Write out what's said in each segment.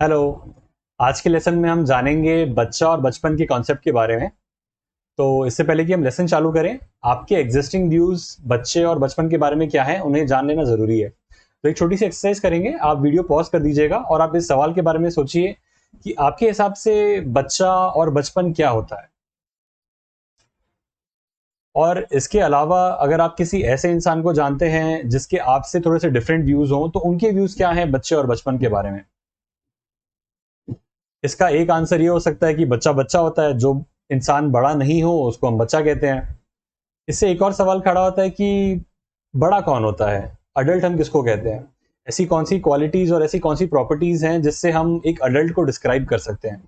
Hello. आज के lesson में हम जानेंगे बच्चा और बचपन के कॉन्सेप्ट के बारे में। तो इससे पहले कि हम लेसन चालू करें, आपके एग्जिस्टिंग व्यूज बच्चे और बचपन के बारे में क्या है उन्हें जान लेना जरूरी है। तो एक छोटी सी एक्सरसाइज करेंगे, आप वीडियो पॉज कर दीजिएगा और आप इस सवाल के बारे में सोचिए कि आपके हिसाब से बच्चा और बचपन क्या होता है। और इसके अलावा अगर आप किसी ऐसे इंसान को जानते हैं जिसके आपसे थोड़े से डिफरेंट व्यूज हों, तो उनके व्यूज क्या हैं बच्चे और बचपन के बारे में। इसका एक आंसर ये हो सकता है कि बच्चा बच्चा होता है, जो इंसान बड़ा नहीं हो उसको हम बच्चा कहते हैं। इससे एक और सवाल खड़ा होता है कि बड़ा कौन होता है, अडल्ट हम किसको कहते हैं। ऐसी कौन सी क्वालिटीज और ऐसी कौन सी प्रॉपर्टीज हैं जिससे हम एक अडल्ट को डिस्क्राइब कर सकते हैं।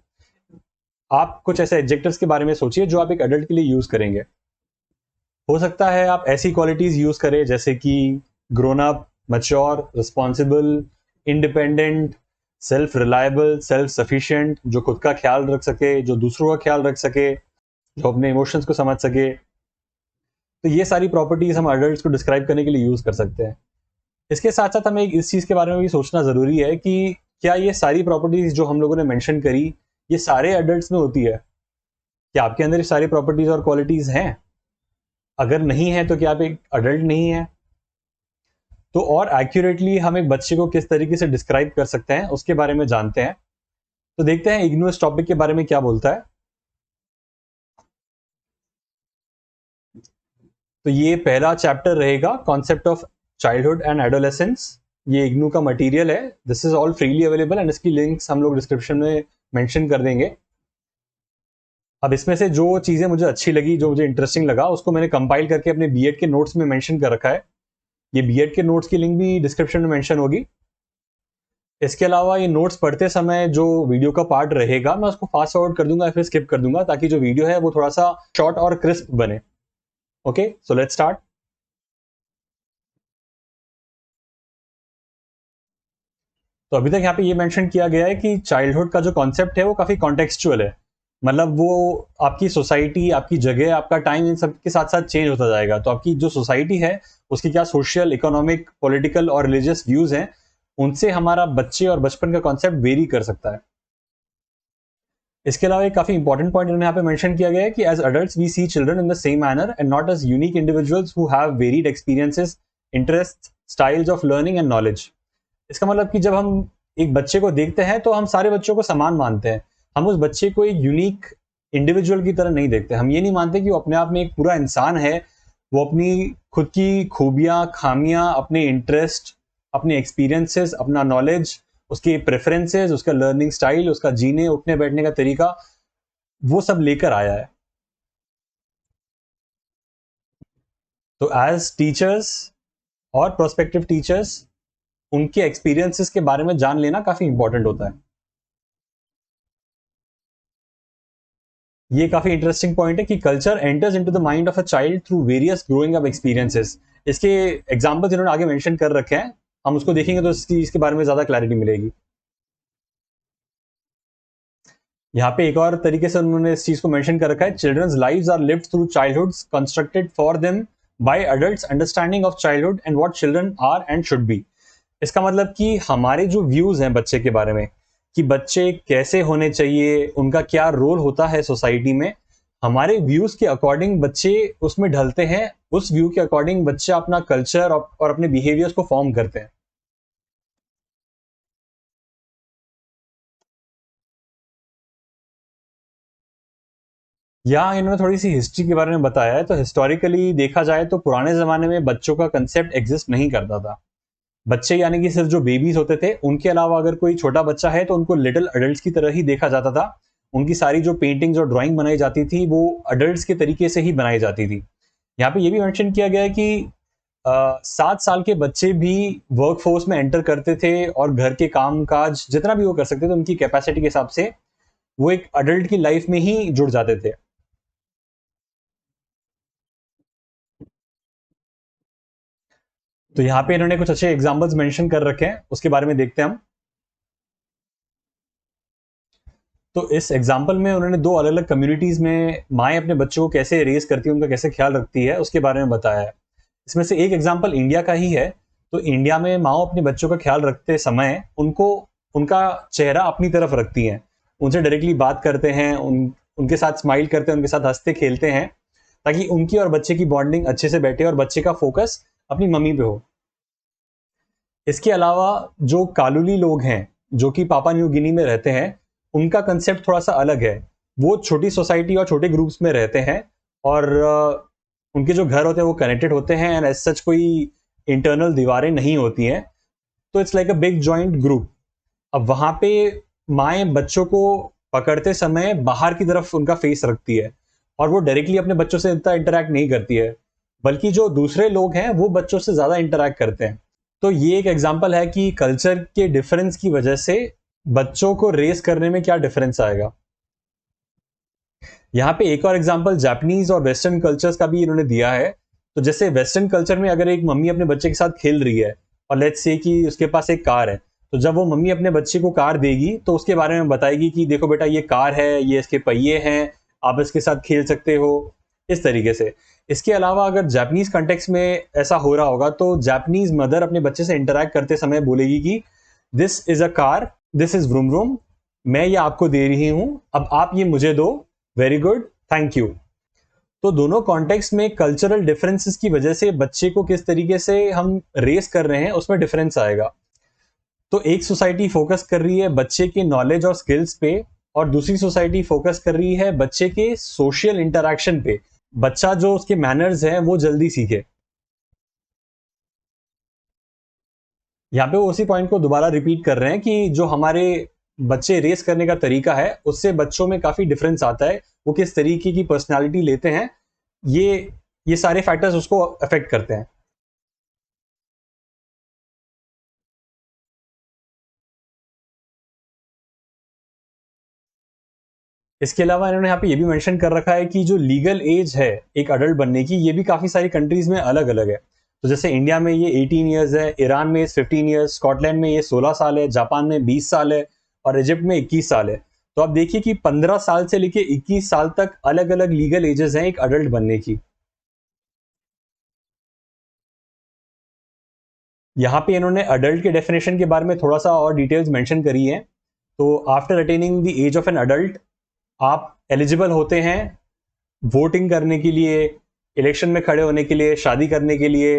आप कुछ ऐसे एडजेक्टिव्स के बारे में सोचिए जो आप एक अडल्ट के लिए यूज करेंगे। हो सकता है आप ऐसी क्वालिटीज यूज करें जैसे कि grown up, mature, responsible, independent, self reliable, self sufficient, जो खुद का ख्याल रख सके, जो दूसरों का ख्याल रख सके, जो अपने इमोशंस को समझ सके। तो ये सारी प्रॉपर्टीज हम अडल्ट्स को डिस्क्राइब करने के लिए यूज कर सकते हैं। इसके साथ साथ हमें इस चीज के बारे में भी सोचना जरूरी है कि क्या ये सारी प्रॉपर्टीज जो हम लोगों ने मेंशन करी, ये सारे अडल्ट्स में होती है। क्या आपके अंदर ये सारी प्रॉपर्टीज और क्वालिटीज हैं? अगर नहीं है तो क्या आप एक अडल्ट नहीं है? तो और एक्यूरेटली हम एक बच्चे को किस तरीके से डिस्क्राइब कर सकते हैं उसके बारे में जानते हैं। तो देखते हैं इग्नू इस टॉपिक के बारे में क्या बोलता है। तो ये पहला चैप्टर रहेगा, concept of childhood and adolescence. ये इग्नू का मटेरियल है, this is all freely available and इसकी लिंक्स हम लोग डिस्क्रिप्शन में मेंशन कर देंगे। अब इसमें से जो चीजें मुझे अच्छी लगी, जो मुझे इंटरेस्टिंग लगा, उसको मैंने कंपाइल करके अपने बीएड के नोट्स में मेंशन कर रखा है। ये बीएड के नोट्स की लिंक भी डिस्क्रिप्शन में मेंशन होगी। इसके अलावा ये नोट्स पढ़ते समय जो वीडियो का पार्ट रहेगा, मैं उसको फास्ट फॉरवर्ड कर दूंगा या फिर स्किप कर दूंगा, ताकि जो वीडियो है वो थोड़ा सा शॉर्ट और क्रिस्प बने। Okay, so let's start. तो अभी तक यहाँ पे ये मेंशन किया गया है कि चाइल्डहुड का जो कॉन्सेप्ट है वो काफी कॉन्टेक्सचुअल है। मतलब वो आपकी सोसाइटी, आपकी जगह, आपका टाइम, इन सब के साथ साथ चेंज होता जाएगा। तो आपकी जो सोसाइटी है उसकी क्या सोशल, इकोनॉमिक, पॉलिटिकल और रिलीजियस व्यूज हैं, उनसे हमारा बच्चे और बचपन का कॉन्सेप्ट वेरी कर सकता है। इसके अलावा एक काफी इंपॉर्टेंट पॉइंट इन्होंने यहाँ पे मेंशन किया गया है कि as adults we see children in the same manner and not as unique individuals who have varied experiences, interest, styles of learning and knowledge. इसका मतलब कि जब हम एक बच्चे को देखते हैं तो हम सारे बच्चों को समान मानते हैं। हम उस बच्चे को एक यूनिक इंडिविजुअल की तरह नहीं देखते। हम ये नहीं मानते कि वो अपने आप में एक पूरा इंसान है। वो अपनी खुद की खूबियां, खामियां, अपने इंटरेस्ट, अपने एक्सपीरियंसेस, अपना नॉलेज, उसके प्रेफरेंसेस, उसका लर्निंग स्टाइल, उसका जीने उठने बैठने का तरीका, वो सब लेकर आया है। तो एज टीचर्स और प्रोस्पेक्टिव टीचर्स, उनके एक्सपीरियंसेस के बारे में जान लेना काफी इंपॉर्टेंट होता है। ये काफी इंटरेस्टिंग पॉइंट है कि culture enters into the mind of a child through various growing up experiences. इसके एग्जांपल्स इन्होंने आगे मेंशन कर रखे हैं, हम उसको देखेंगे तो इसके बारे में ज्यादा क्लैरिटी मिलेगी। यहाँ पे एक और तरीके से उन्होंने इस चीज को मेंशन कर रखा है, children's lives are lived through childhoods constructed for them by adults understanding of childhood and what children are and should be. इसका मतलब कि हमारे जो व्यूज हैं बच्चे के बारे में, कि बच्चे कैसे होने चाहिए, उनका क्या रोल होता है सोसाइटी में, हमारे व्यूज के अकॉर्डिंग बच्चे उसमें ढलते हैं। उस व्यू के अकॉर्डिंग बच्चे अपना कल्चर और अपने बिहेवियर्स को फॉर्म करते हैं। यहाँ इन्होंने थोड़ी सी हिस्ट्री के बारे में बताया है। तो हिस्टोरिकली देखा जाए तो पुराने जमाने में बच्चों का कंसेप्ट एग्जिस्ट नहीं करता था। बच्चे यानी कि सिर्फ जो बेबीज होते थे, उनके अलावा अगर कोई छोटा बच्चा है तो उनको लिटिल अडल्ट की तरह ही देखा जाता था। उनकी सारी जो पेंटिंग्स और ड्राइंग बनाई जाती थी वो अडल्ट के तरीके से ही बनाई जाती थी। यहाँ पे ये भी मेंशन किया गया है कि 7 साल के बच्चे भी वर्क फोर्स में एंटर करते थे और घर के काम काज जितना भी वो कर सकते थे उनकी कैपेसिटी के हिसाब से वो एक अडल्ट की लाइफ में ही जुड़ जाते थे। तो यहाँ पे इन्होंने कुछ अच्छे एग्जाम्पल्स मेंशन कर रखे हैं, उसके बारे में देखते हैं हम। तो इस एग्जाम्पल में उन्होंने दो अलग अलग कम्युनिटीज में माएँ अपने बच्चों को कैसे रेज करती है, उनका कैसे ख्याल रखती है, उसके बारे में बताया है। इसमें से एक एग्जाम्पल इंडिया का ही है। तो इंडिया में माँ अपने बच्चों का ख्याल रखते समय उनको उनका चेहरा अपनी तरफ रखती हैं, उनसे डायरेक्टली बात करते हैं, उनके साथ स्माइल करते हैं, उनके साथ हंसते खेलते हैं, ताकि उनकी और बच्चे की बॉन्डिंग अच्छे से बैठे और बच्चे का फोकस अपनी मम्मी पे हो। इसके अलावा जो कालुली लोग हैं, जो कि पापा न्यू गिनी में रहते हैं, उनका कंसेप्ट थोड़ा सा अलग है। वो छोटी सोसाइटी और छोटे ग्रुप्स में रहते हैं, और उनके जो घर होते हैं वो कनेक्टेड होते हैं, एंड एज सच कोई इंटरनल दीवारें नहीं होती हैं, तो it's like a big joint group. अब वहां पे माएँ बच्चों को पकड़ते समय बाहर की तरफ उनका फेस रखती है, और वो डायरेक्टली अपने बच्चों से इतना इंटरैक्ट नहीं करती है, बल्कि जो दूसरे लोग हैं वो बच्चों से ज्यादा इंटरैक्ट करते हैं। तो ये एक एग्जांपल है कि कल्चर के डिफरेंस की वजह से बच्चों को रेस करने में क्या डिफरेंस आएगा। यहाँ पे एक और एग्जांपल जापानीज और वेस्टर्न कल्चर्स का भी इन्होंने दिया है। तो जैसे वेस्टर्न कल्चर में अगर एक मम्मी अपने बच्चे के साथ खेल रही है, और लेट्स से कि उसके पास एक कार है, तो जब वो मम्मी अपने बच्चे को कार देगी तो उसके बारे में बताएगी कि देखो बेटा ये कार है, ये इसके पहिए हैं, आप इसके साथ खेल सकते हो, इस तरीके से। इसके अलावा अगर जापानीज कंटेक्स्ट में ऐसा हो रहा होगा, तो जापानीज मदर अपने बच्चे से इंटरैक्ट करते समय बोलेगी कि this is a car, this is vroom vroom, मैं ये आपको दे रही हूं, अब आप ये मुझे दो, वेरी गुड, थैंक यू। तो दोनों कॉन्टेक्स्ट में कल्चरल डिफरेंसेस की वजह से बच्चे को किस तरीके से हम रेस कर रहे हैं उसमें डिफरेंस आएगा। तो एक सोसाइटी फोकस कर रही है बच्चे के नॉलेज और स्किल्स पे, और दूसरी सोसाइटी फोकस कर रही है बच्चे के सोशल इंटरैक्शन पे, बच्चा जो उसके मैनर्स हैं वो जल्दी सीखे। यहाँ पे वो उसी पॉइंट को दोबारा रिपीट कर रहे हैं कि जो हमारे बच्चे रेस करने का तरीका है उससे बच्चों में काफी डिफरेंस आता है, वो किस तरीके की पर्सनालिटी लेते हैं, ये ये सारे फैक्टर्स उसको अफेक्ट करते हैं। इसके अलावा इन्होंने यहाँ पे ये भी मेंशन कर रखा है कि जो लीगल एज है एक अडल्ट बनने की, ये भी काफी सारी कंट्रीज में अलग अलग है। तो जैसे इंडिया में ये 18 ईयर्स है, ईरान में 15 ईयर्स, स्कॉटलैंड में ये 16 साल है, जापान में 20 साल है, और इजिप्ट में 21 साल है। तो आप देखिए कि 15 साल से लेके 21 साल तक अलग अलग लीगल एजेस हैं एक अडल्ट बनने की। यहाँ पे इन्होंने अडल्ट के डेफिनेशन के बारे में थोड़ा सा और डिटेल्स मेंशन करी है। तो after attaining the age of an adult, आप एलिजिबल होते हैं वोटिंग करने के लिए, इलेक्शन में खड़े होने के लिए, शादी करने के लिए,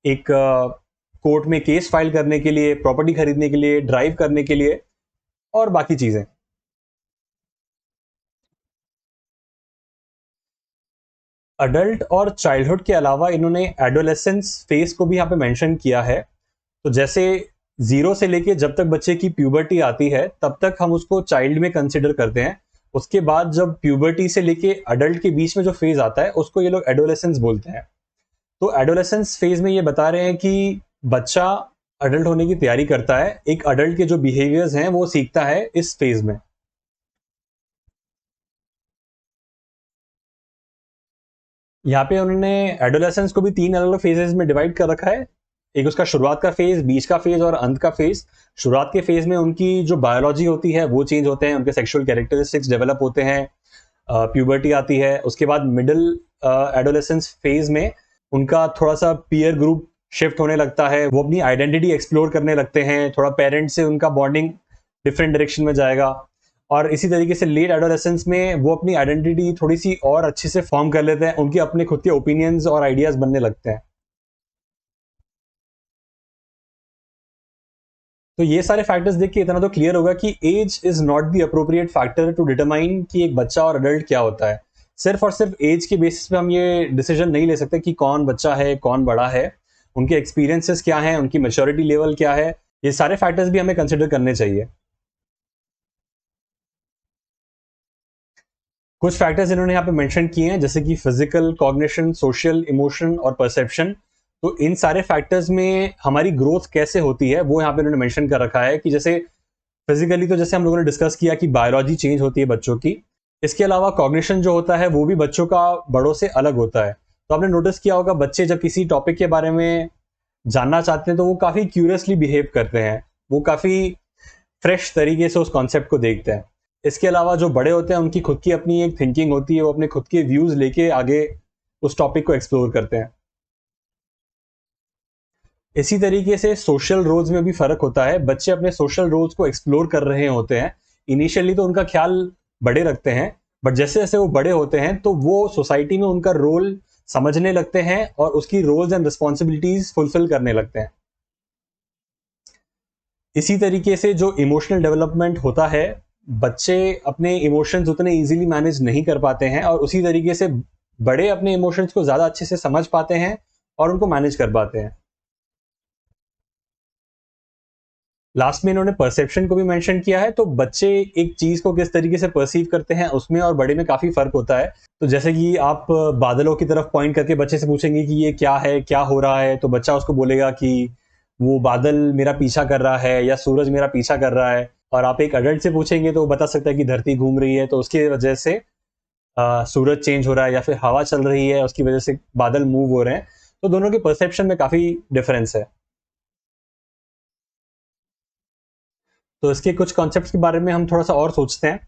एक कोर्ट में केस फाइल करने के लिए, प्रॉपर्टी खरीदने के लिए, ड्राइव करने के लिए, और बाकी चीजें। अडल्ट और चाइल्डहुड के अलावा इन्होंने एडोलेसेंस फेज को भी यहाँ पे मेंशन किया है। तो जैसे 0 से लेके जब तक बच्चे की प्यूबर्टी आती है तब तक हम उसको चाइल्ड में कंसिडर करते हैं। उसके बाद जब प्यूबर्टी से लेके अडल्ट के बीच में जो फेज आता है उसको ये लोग एडोलेसेंस बोलते हैं। तो एडोलेसेंस फेज में ये बता रहे हैं कि बच्चा अडल्ट होने की तैयारी करता है, एक अडल्ट के जो बिहेवियर्स हैं वो सीखता है इस फेज में। यहाँ पे उन्होंने एडोलेसेंस को भी 3 अलग अलग फेजेस में डिवाइड कर रखा है। एक उसका शुरुआत का फेज, बीच का फेज और अंत का फेज। शुरुआत के फेज में उनकी जो बायोलॉजी होती है वो चेंज होते हैं, उनके सेक्सुअल कैरेक्टरिस्टिक्स डेवलप होते हैं, प्यूबर्टी आती है। उसके बाद मिडिल एडोलेसेंस फेज में उनका थोड़ा सा पीयर ग्रुप शिफ्ट होने लगता है, वो अपनी आइडेंटिटी एक्सप्लोर करने लगते हैं, थोड़ा पेरेंट्स से उनका बॉन्डिंग डिफरेंट डायरेक्शन में जाएगा। और इसी तरीके से लेट एडोलेसेंस में वो अपनी आइडेंटिटी थोड़ी सी और अच्छे से फॉर्म कर लेते हैं, उनके अपने खुद के ओपिनियंस और आइडियाज बनने लगते हैं। तो ये सारे फैक्टर्स देख के इतना तो क्लियर होगा कि age is not the appropriate factor to determine कि एक बच्चा और अडल्ट क्या होता है। सिर्फ और सिर्फ एज के बेसिस पे हम ये डिसीजन नहीं ले सकते कि कौन बच्चा है कौन बड़ा है। उनके एक्सपीरियंसेस क्या हैं, उनकी मेच्योरिटी लेवल क्या है, ये सारे फैक्टर्स भी हमें कंसिडर करने चाहिए। कुछ फैक्टर्स इन्होंने यहाँ पे मेंशन किए हैं, जैसे कि फिजिकल, कॉग्निशन, सोशल, इमोशन और परसेप्शन। तो इन सारे फैक्टर्स में हमारी ग्रोथ कैसे होती है वो यहाँ पे इन्होंने मेंशन कर रखा है कि जैसे फिजिकली तो जैसे हम लोगों ने डिस्कस किया कि बायोलॉजी चेंज होती है बच्चों की। इसके अलावा कॉग्निशन जो होता है वो भी बच्चों का बड़ों से अलग होता है। तो आपने नोटिस किया होगा बच्चे जब किसी टॉपिक के बारे में जानना चाहते हैं तो वो काफी क्यूरियसली बिहेव करते हैं, वो काफी फ्रेश तरीके से उस कॉन्सेप्ट को देखते हैं। इसके अलावा जो बड़े होते हैं उनकी खुद की अपनी एक थिंकिंग होती है, वो अपने खुद के व्यूज लेके आगे उस टॉपिक को एक्सप्लोर करते हैं। इसी तरीके से सोशल रोल्स में भी फर्क होता है। बच्चे अपने सोशल रोल्स को एक्सप्लोर कर रहे होते हैं। इनिशियली तो उनका ख्याल बड़े रखते हैं, बट जैसे जैसे वो बड़े होते हैं तो वो सोसाइटी में उनका रोल समझने लगते हैं और उसकी रोल्स एंड रिस्पॉन्सिबिलिटीज फुलफिल करने लगते हैं। इसी तरीके से जो इमोशनल डेवलपमेंट होता है, बच्चे अपने इमोशंस उतने इजीली मैनेज नहीं कर पाते हैं और उसी तरीके से बड़े अपने इमोशंस को ज़्यादा अच्छे से समझ पाते हैं और उनको मैनेज कर पाते हैं। लास्ट में इन्होंने परसेप्शन को भी मेंशन किया है, तो बच्चे एक चीज को किस तरीके से परसीव करते हैं उसमें और बड़े में काफी फर्क होता है। तो जैसे कि आप बादलों की तरफ पॉइंट करके बच्चे से पूछेंगे कि ये क्या है, क्या हो रहा है, तो बच्चा उसको बोलेगा कि वो बादल मेरा पीछा कर रहा है या सूरज मेरा पीछा कर रहा है। और आप एक अडल्ट से पूछेंगे तो वो बता सकता है कि धरती घूम रही है, तो उसकी वजह से सूरज चेंज हो रहा है, या फिर हवा चल रही है उसकी वजह से बादल मूव हो रहे हैं। तो दोनों के परसेप्शन में काफी डिफरेंस है। तो इसके कुछ कॉन्सेप्ट्स के बारे में हम थोड़ा सा और सोचते हैं।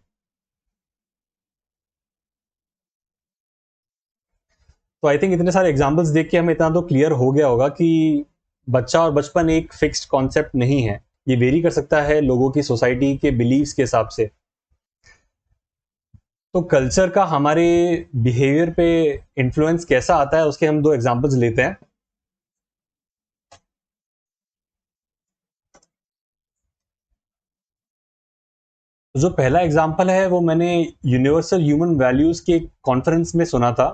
तो आई थिंक इतने सारे एग्जांपल्स देख के हमें इतना तो क्लियर हो गया होगा कि बच्चा और बचपन एक फिक्स्ड कॉन्सेप्ट नहीं है। ये वेरी कर सकता है लोगों की, सोसाइटी के बिलीव्स के हिसाब से। तो कल्चर का हमारे बिहेवियर पे इन्फ्लुएंस कैसा आता है, उसके हम दो एग्जांपल्स लेते हैं। जो पहला एग्जांपल है वो मैंने यूनिवर्सल ह्यूमन वैल्यूज के कॉन्फ्रेंस में सुना था।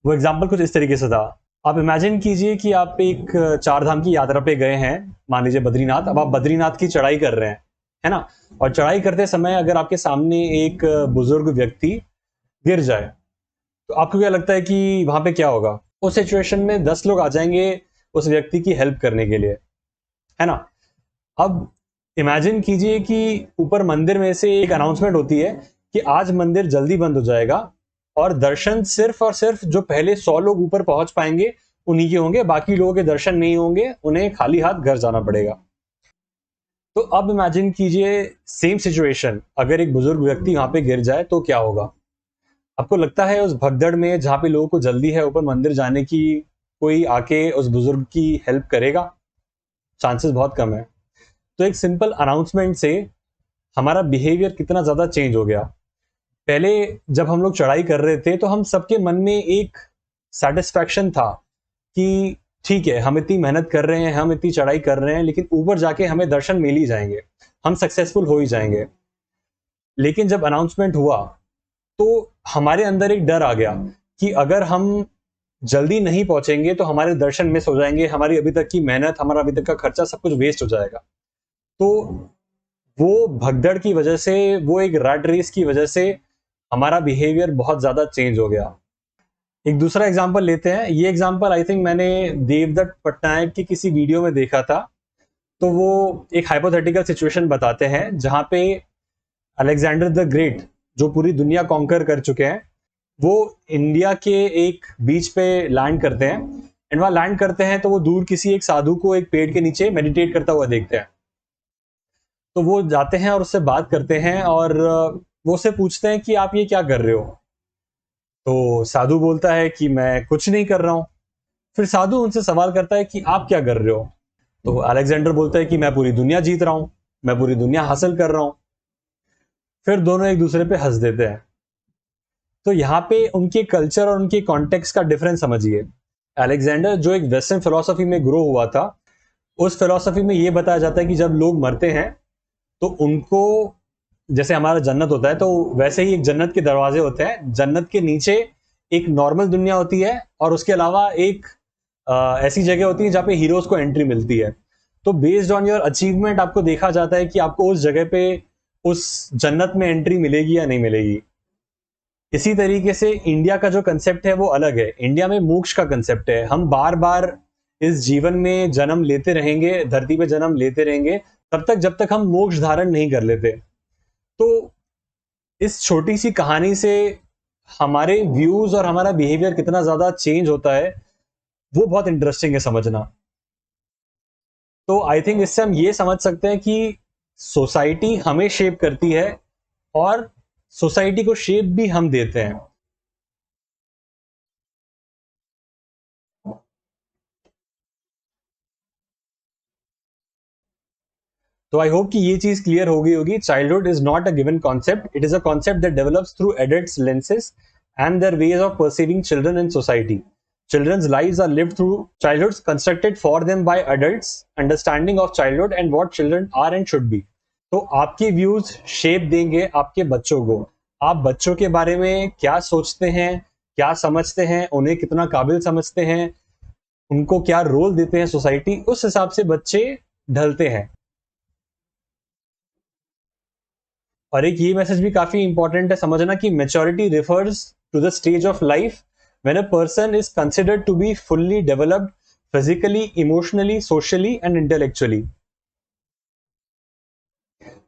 वो एग्जांपल कुछ इस तरीके से था। आप इमेजिन कीजिए कि आप एक चार धाम की यात्रा पे गए हैं, मान लीजिए बद्रीनाथ। अब आप बद्रीनाथ की चढ़ाई कर रहे हैं, है ना। और चढ़ाई करते समय अगर आपके सामने एक बुजुर्ग व्यक्ति गिर जाए, तो आपको क्या लगता है कि वहां पे क्या होगा? उस सिचुएशन में 10 लोग आ जाएंगे उस व्यक्ति की हेल्प करने के लिए, है ना। अब इमेजिन कीजिए कि ऊपर मंदिर में से एक अनाउंसमेंट होती है कि आज मंदिर जल्दी बंद हो जाएगा और दर्शन सिर्फ और सिर्फ जो पहले 100 लोग ऊपर पहुंच पाएंगे उन्हीं के होंगे, बाकी लोगों के दर्शन नहीं होंगे, उन्हें खाली हाथ घर जाना पड़ेगा। तो अब इमेजिन कीजिए सेम सिचुएशन, अगर एक बुजुर्ग व्यक्ति वहां पे गिर जाए तो क्या होगा? आपको लगता है उस भगदड़ में जहां पे लोगों को जल्दी है ऊपर मंदिर जाने की, कोई आके उस बुजुर्ग की हेल्प करेगा? चांसेस बहुत कम है। तो एक सिंपल अनाउंसमेंट से हमारा बिहेवियर कितना ज्यादा चेंज हो गया। पहले जब हम लोग चढ़ाई कर रहे थे तो हम सबके मन में एक सेटिस्फैक्शन था कि ठीक है, हम इतनी मेहनत कर रहे हैं, हम इतनी चढ़ाई कर रहे हैं, लेकिन ऊपर जाके हमें दर्शन मिल ही जाएंगे, हम सक्सेसफुल हो ही जाएंगे। लेकिन जब अनाउंसमेंट हुआ तो हमारे अंदर एक डर आ गया कि अगर हम जल्दी नहीं पहुंचेंगे तो हमारे दर्शन मिस हो जाएंगे, हमारी अभी तक की मेहनत, हमारा अभी तक का खर्चा सब कुछ वेस्ट हो जाएगा। तो वो भगदड़ की वजह से, वो एक रैट रेस की वजह से हमारा बिहेवियर बहुत ज्यादा चेंज हो गया। एक दूसरा एग्जांपल लेते हैं। ये एग्जांपल आई थिंक मैंने देवदत्त पट्टनायक की किसी वीडियो में देखा था। तो वो एक हाइपोथेटिकल सिचुएशन बताते हैं जहां पे अलेक्जेंडर द ग्रेट, जो पूरी दुनिया कॉन्कर कर चुके हैं, वो इंडिया के एक बीच पे लैंड करते हैं। एंड वहां लैंड करते हैं तो वो दूर किसी एक साधु को एक पेड़ के नीचे मेडिटेट करता हुआ देखते हैं। तो वो जाते हैं और उससे बात करते हैं और वो उससे पूछते हैं कि आप ये क्या कर रहे हो? तो साधु बोलता है कि मैं कुछ नहीं कर रहा हूं। फिर साधु उनसे सवाल करता है कि आप क्या कर रहे हो? तो अलेक्जेंडर बोलता है कि मैं पूरी दुनिया जीत रहा हूं, मैं पूरी दुनिया हासिल कर रहा हूं। फिर दोनों एक दूसरे पे हंस देते हैं। तो यहाँ पे उनके कल्चर और उनके कॉन्टेक्स्ट का डिफरेंस समझिए। अलेक्जेंडर जो एक वेस्टर्न फिलोसफी में ग्रो हुआ था, उस फिलोसफी में ये बताया जाता है कि जब लोग मरते हैं तो उनको, जैसे हमारा जन्नत होता है तो वैसे ही एक जन्नत के दरवाजे होते हैं। जन्नत के नीचे एक नॉर्मल दुनिया होती है और उसके अलावा एक ऐसी जगह होती है जहाँ पे हीरोज को एंट्री मिलती है। तो बेस्ड ऑन योर अचीवमेंट आपको देखा जाता है कि आपको उस जगह पे, उस जन्नत में एंट्री मिलेगी या नहीं मिलेगी। इसी तरीके से इंडिया का जो कंसेप्ट है वो अलग है। इंडिया में मोक्ष का कंसेप्ट है। हम बार बार इस जीवन में जन्म लेते रहेंगे, धरती पे जन्म लेते रहेंगे तब तक जब तक हम मोक्ष धारण नहीं कर लेते। तो इस छोटी सी कहानी से हमारे व्यूज और हमारा बिहेवियर कितना ज्यादा चेंज होता है, वो बहुत इंटरेस्टिंग है समझना। तो आई थिंक इससे हम ये समझ सकते हैं कि सोसाइटी हमें शेप करती है और सोसाइटी को शेप भी हम देते हैं। तो आई होप कि ये चीज क्लियर हो गई होगी. Childhood is not a given concept, it is a concept that develops through adults lenses and their ways of perceiving children in society. Children's lives are lived through childhoods constructed for them by adults' understanding of childhood and what children are and should be. तो आपके views shape देंगे आपके बच्चों को. आप बच्चों के बारे में क्या सोचते हैं, क्या समझते हैं, उन्हें कितना काबिल समझते हैं, उनको क्या रोल देते हैं सोसाइटी, उस हिसाब से बच्चे ढलते हैं. और एक ये मैसेज भी काफी इंपॉर्टेंट है समझना कि maturity refers to the stage of life when a person is considered to be fully developed physically, emotionally, socially and intellectually.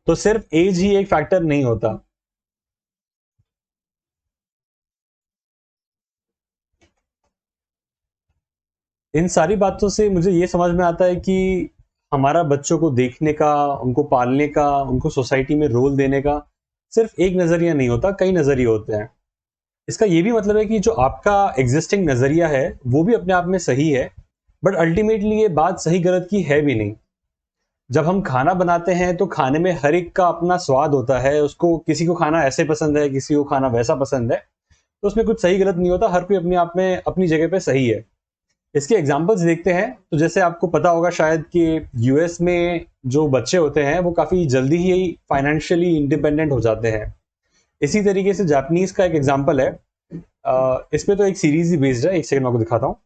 तो सिर्फ एज ही एक फैक्टर नहीं होता. इन सारी बातों से मुझे ये समझ में आता है कि हमारा बच्चों को देखने का, उनको पालने का, उनको सोसाइटी में रोल देने का सिर्फ एक नजरिया नहीं होता, कई नजरिए होते हैं. इसका ये भी मतलब है कि जो आपका एग्जिस्टिंग नजरिया है वो भी अपने आप में सही है, बट अल्टीमेटली ये बात सही गलत की है भी नहीं. जब हम खाना बनाते हैं तो खाने में हर एक का अपना स्वाद होता है, उसको किसी को खाना ऐसे पसंद है, किसी को खाना वैसा पसंद है, तो उसमें कुछ सही गलत नहीं होता, हर कोई अपने आप में अपनी जगह पे सही है. इसके एग्जाम्पल्स देखते हैं. तो जैसे आपको पता होगा शायद कि यूएस में जो बच्चे होते हैं वो काफी जल्दी ही फाइनेंशियली इंडिपेंडेंट हो जाते हैं. इसी तरीके से जापानीज का एक एग्जाम्पल है. इस पे तो एक सीरीज ही बेस्ड है, एक सेकंड आपको दिखाता हूँ.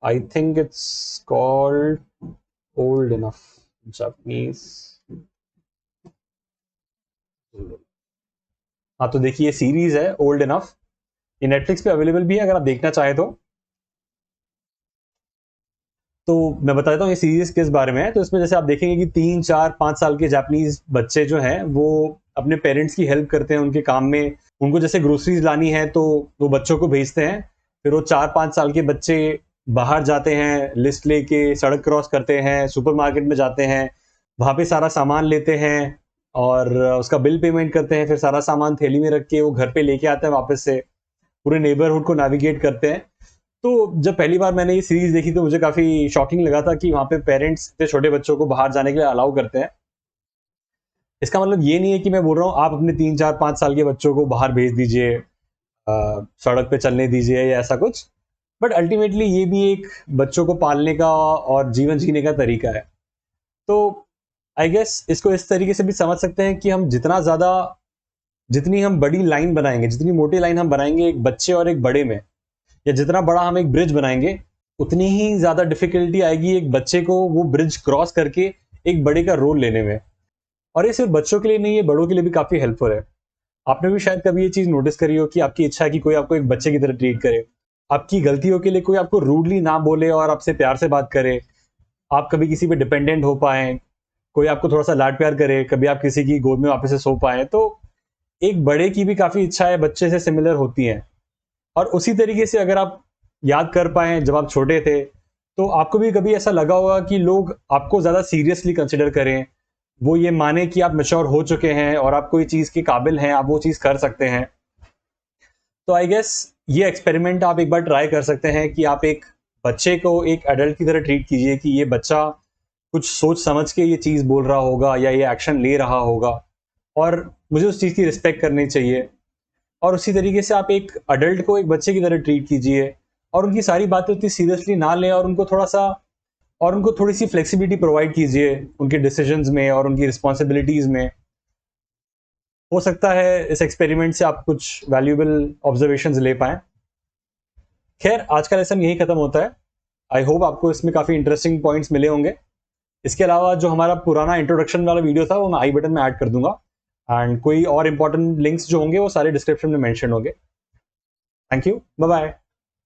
I think it's called old enough Japanese. हाँ, तो देखिए ये सीरीज है ओल्ड इनफ, ये नेटफ्लिक्स पे अवेलेबल भी है अगर आप देखना चाहे तो. मैं बता देता हूँ ये सीरीज किस बारे में है. तो इसमें जैसे आप देखेंगे कि 3, 4, 5 साल के जापानीज बच्चे जो हैं वो अपने पेरेंट्स की हेल्प करते हैं उनके काम में. उनको जैसे ग्रोसरीज लानी है तो वो बच्चों को भेजते हैं. फिर वो 4-5 साल के बच्चे बाहर जाते हैं, लिस्ट लेके सड़क क्रॉस करते हैं, सुपरमार्केट में जाते हैं, वहां पे सारा सामान लेते हैं और उसका बिल पेमेंट करते हैं. फिर सारा सामान थैली में रख के वो घर पे लेके आते हैं वापस से, पूरे नेबरहुड को नेविगेट करते हैं. तो जब पहली बार मैंने ये सीरीज देखी तो मुझे काफी शॉकिंग लगा था कि वहां पे पेरेंट्स इतने छोटे बच्चों को बाहर जाने के लिए अलाउ करते हैं. इसका मतलब ये नहीं है कि मैं बोल रहा हूँ आप अपने 3, 4, 5 साल के बच्चों को बाहर भेज दीजिए, सड़क पे चलने दीजिए या ऐसा कुछ, बट अल्टीमेटली ये भी एक बच्चों को पालने का और जीवन जीने का तरीका है. तो आई गेस इसको इस तरीके से भी समझ सकते हैं कि हम जितनी हम बड़ी लाइन बनाएंगे, जितनी मोटी लाइन हम बनाएंगे एक बच्चे और एक बड़े में, या जितना बड़ा हम एक ब्रिज बनाएंगे, उतनी ही ज्यादा डिफिकल्टी आएगी एक बच्चे को वो ब्रिज क्रॉस करके एक बड़े का रोल लेने में. और ये सिर्फ बच्चों के लिए नहीं है, बड़ों के लिए भी काफी हेल्पफुल है. आपने भी शायद कभी ये चीज नोटिस करी हो कि आपकी इच्छा है कि कोई आपको एक बच्चे की तरह ट्रीट करे, आपकी गलतियों के लिए कोई आपको रूडली ना बोले और आपसे प्यार से बात करे, आप कभी किसी पे डिपेंडेंट हो पाए, कोई आपको थोड़ा सा लाड प्यार करे, कभी आप किसी की गोद में वापस से सो पाए. तो एक बड़े की भी काफी इच्छाएं बच्चे से सिमिलर होती हैं. और उसी तरीके से अगर आप याद कर पाए जब आप छोटे थे तो आपको भी कभी ऐसा लगा होगा कि लोग आपको ज्यादा सीरियसली कंसिडर करें, वो ये माने कि आप मैच्योर हो चुके हैं और आप कोई चीज के काबिल हैं, आप वो चीज कर सकते हैं. तो आई गेस ये एक्सपेरिमेंट आप एक बार ट्राई कर सकते हैं कि आप एक बच्चे को एक एडल्ट की तरह ट्रीट कीजिए कि ये बच्चा कुछ सोच समझ के ये चीज बोल रहा होगा या ये एक्शन ले रहा होगा और मुझे उस चीज की रिस्पेक्ट करनी चाहिए. और उसी तरीके से आप एक अडल्ट को एक बच्चे की तरह ट्रीट कीजिए और उनकी सारी बातें उतनी सीरियसली ना लें और उनको थोड़ी सी फ्लेक्सिबिलिटी प्रोवाइड कीजिए उनके डिसीजंस में और उनकी रिस्पॉन्सिबिलिटीज में. हो सकता है इस एक्सपेरिमेंट से आप कुछ वैल्यूएबल ऑब्जर्वेशंस ले पाए. खैर, आज का लेसन यही खत्म होता है. आई होप आपको इसमें काफी इंटरेस्टिंग पॉइंट्स मिले होंगे. इसके अलावा जो हमारा पुराना इंट्रोडक्शन वाला वीडियो था वो मैं आई बटन में ऐड कर दूंगा एंड कोई और इंपॉर्टेंट लिंक्स जो होंगे वो सारे डिस्क्रिप्शन में मेंशन होंगे. Thank you, bye bye.